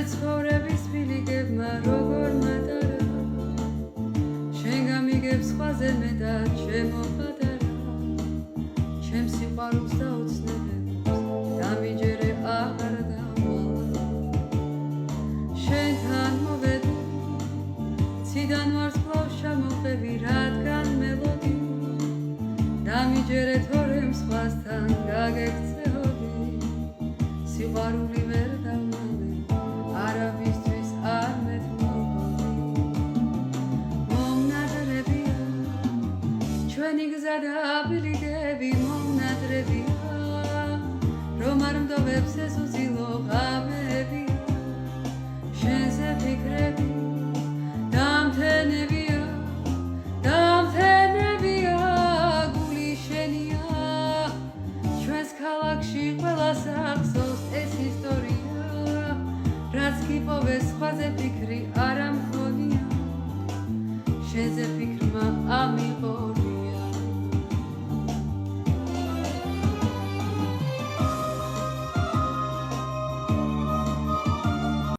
ცხოვრების ფილიგებმა როგორ მატარა შენ გამიგებ სხვაზე მე და ჩემო პატარა ჩემს სიყვარულს და ოცნებებს დამიჯერე აღარ დავვალა შენთან მოვედი ციდან ვარსკვლავს ჩამოვყევი რადგან მელოდი დამიჯერე თორემ სხვასთან გაგექცეოდი სიყვარული ვერ დავმალე არავისთვის არ მეთმობოდი მომნადრებია ჩვენი გზა და აბილიგები მომნადრებია რომ არ მდობებს ეს უძილო ღამეებია შენზე ფიქრები დამთენებია გული შენია ჩვენს ქალაქში ყველას ახსოვს ეს ისტორია რაც გიპოვეს სხვაზე ფიქრი არ ამქონია შენზე ფიქრმა